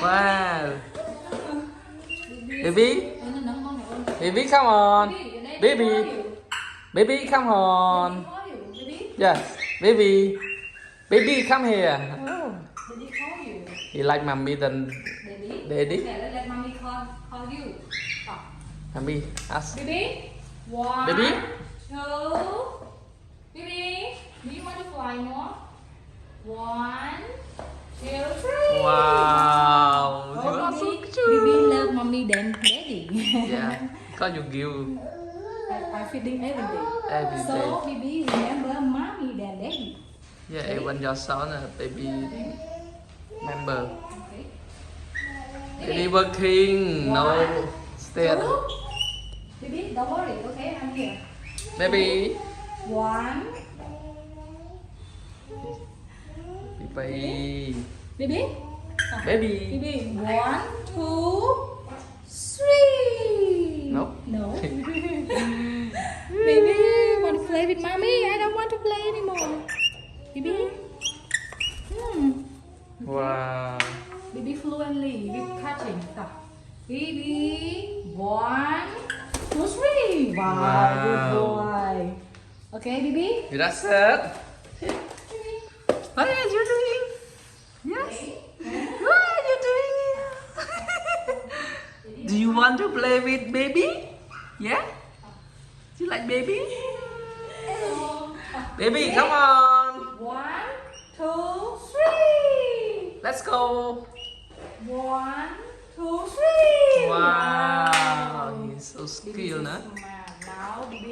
Wow. Baby. Baby, come on. Baby. Baby, come on. Yes. Baby. Baby, come here. Oh. He like mommy than daddy. Let mommy call you. Mommy, ask. Baby. One. Baby. Two. Baby. Do you want to fly more? One. Two, three. Wow. You Oh, are so Baby cute. love mommy than daddy. Yeah. Because you give I feeding every day. every day. So Bibi remember mommy than daddy. Yeah, even your son, baby member. Okay. Baby working. No. Stay at home. Baby, don't worry. Okay, I'm here. Baby. One. Baby. Baby. Baby. Baby. One, two, three. Nope. No. Baby, want to play with mommy? I don't want to play anymore. Baby. Wow. Baby fluently with catching. Stop. Baby. One, two, three. Wow, good boy. Okay, baby. That's it. What are you doing? Yes. What are you doing? Do you want to play with baby? Yeah? Do you like baby? Baby, come on. One, two, three. Let's go. One, two, three. Wow. He's so skilled, huh? Now, baby.